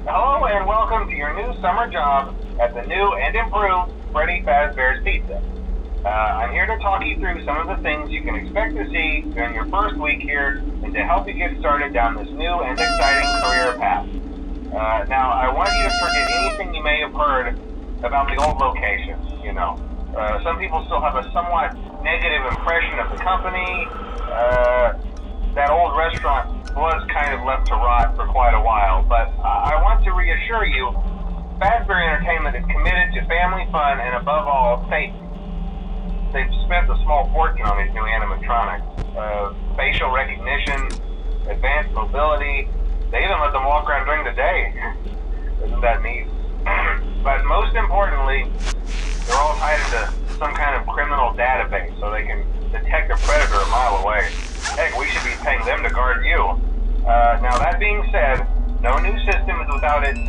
Hello and welcome to your new summer job at the new and improved Freddy Fazbear's Pizza. I'm here to talk you through some of the things you can expect to see during your first week here and to help you get started down this new and exciting career path. Now, I want you to forget anything you may have heard about the old location, some people still have a somewhat negative impression of the company. That old restaurant was kind of left to rot for quite a while, but I want to reassure you, Fazbear Entertainment is committed to family fun and above all, safety. They've spent a small fortune on these new animatronics. Facial recognition, advanced mobility, they even let them walk around during the day. Isn't that neat? But most importantly, they're all tied into some kind of criminal database so they can detect a predator a mile away. Heck, we should be paying them to guard you. Now that being said, no new system is without its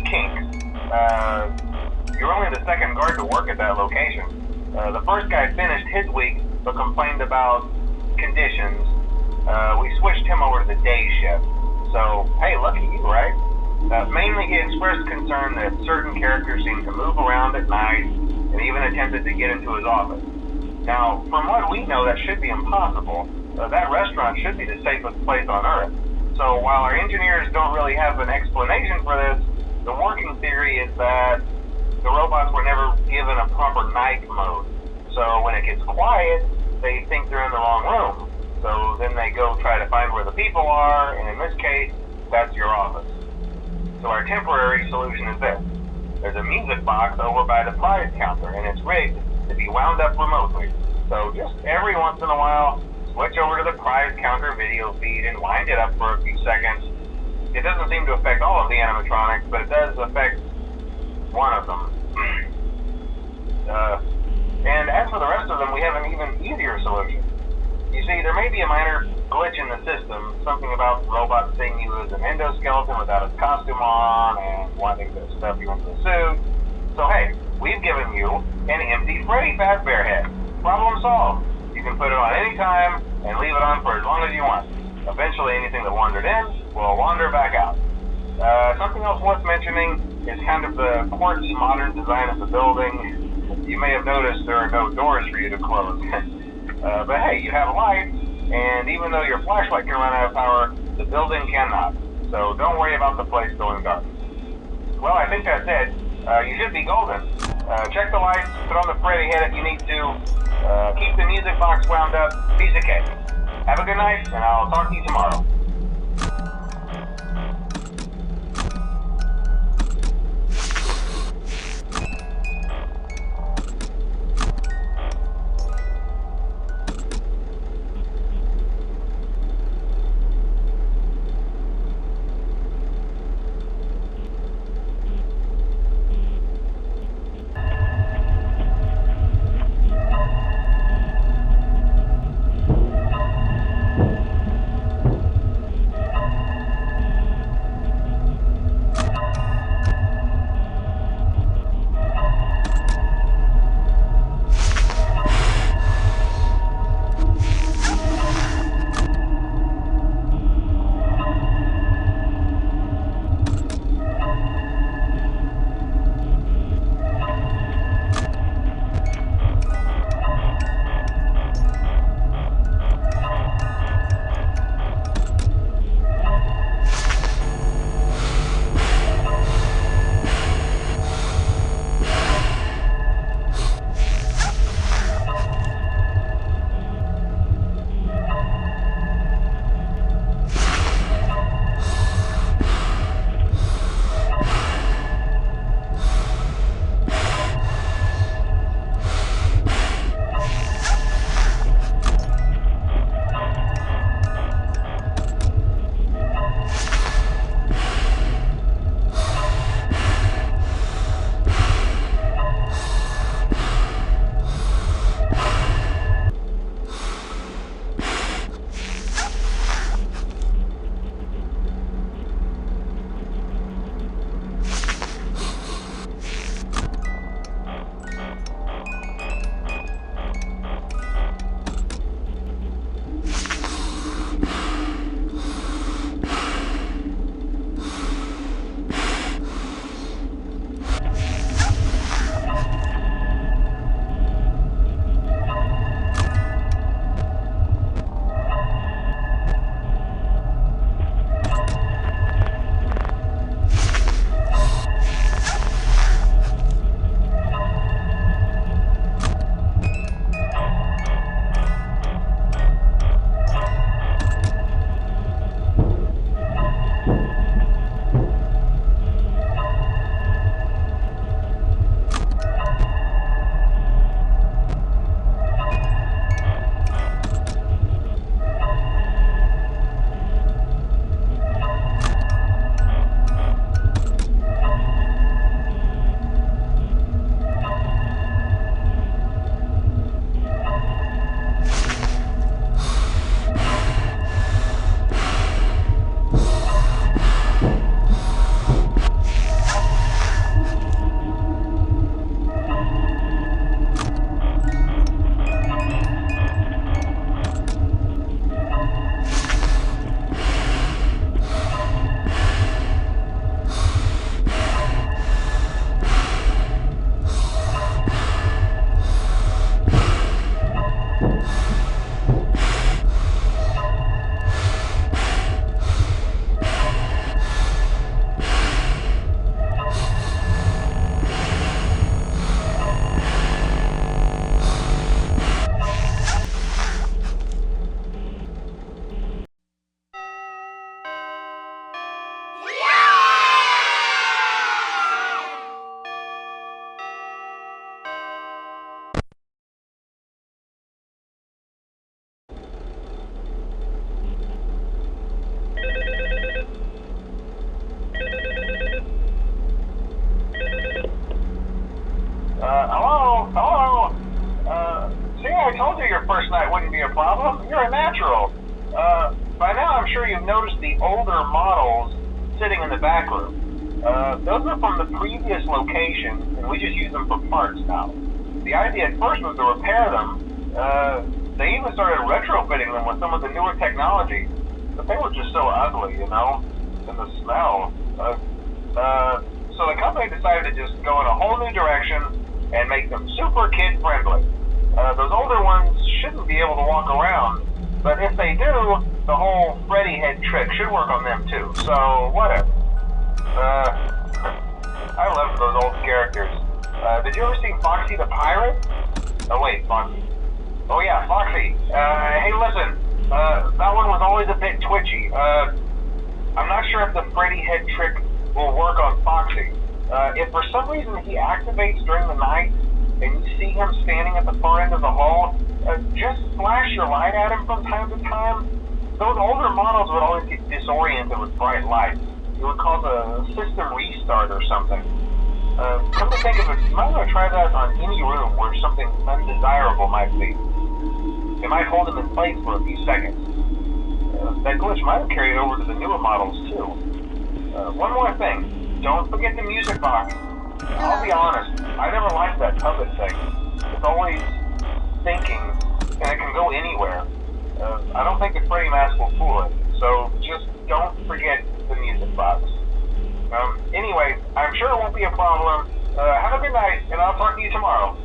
kinks. You're only the second guard to work at that location. The first guy finished his week but complained about conditions. We switched him over to the day shift. So, hey, lucky you, right? Mainly he expressed concern that certain characters seemed to move around at night and even attempted to get into his office. Now, from what we know, that should be impossible. That restaurant should be the safest place on Earth. So while our engineers don't really have an explanation for this, the working theory is that the robots were never given a proper night mode. So when it gets quiet, they think they're in the wrong room. So then they go try to find where the people are, and in this case, that's your office. So our temporary solution is this. There's a music box over by the prize counter, and it's rigged to be wound up remotely. So just every once in a while, switch over to the prize counter video feed and wind it up for a few seconds. It doesn't seem to affect all of the animatronics, but it does affect one of them. And as for the rest of them, we have an even easier solution. You see, there may be a minor glitch in the system, something about robots seeing you as an endoskeleton without a costume on and wanting to stuff you into a suit. So hey, we've given you an empty Freddy Fazbear head. Problem solved. You can put it on any time and leave it on for as long as you want. Eventually anything that wandered in will wander back out. Something else worth mentioning is kind of the quirky modern design of the building. You may have noticed there are no doors for you to close. But hey, you have lights, and even though your flashlight can run out of power, the building cannot. So don't worry about the place going dark. Well, I think that's it. You should be golden. Check the lights, put on the Freddy head if you need to. Keep the music box wound up. Piece of cake. Have a good night, and I'll talk to you tomorrow. problem? You're a natural. By now, I'm sure you've noticed the older models sitting in the back room. Those are from the previous location, and we just use them for parts now. The idea at first was to repair them. They even started retrofitting them with some of the newer technology, but they were just so ugly, and the smell. So the company decided to just go in a whole new direction and make them super kid-friendly. Those older ones shouldn't be able to walk around, but if they do, the whole Freddy head trick should work on them too, so whatever. I love those old characters. Did you ever see Foxy the Pirate? Oh wait, Foxy. Oh yeah, Foxy. Hey listen, that one was always a bit twitchy. I'm not sure if the Freddy head trick will work on Foxy. If for some reason he activates during the night, and you see him standing at the far end of the hall, just flash your light at him from time to time. Those older models would always get disoriented with bright lights. It would cause a system restart or something. Come to think of it, you might want to try that on any room where something undesirable might be. It might hold him in place for a few seconds. That glitch might have carried over to the newer models too. One more thing, don't forget the music box. I'll be honest, I never liked that puppet thing. It's always thinking, and it can go anywhere. I don't think the Freddy mask will fool it, so just don't forget the music box. Anyway, I'm sure it won't be a problem. Have a good night, and I'll talk to you tomorrow.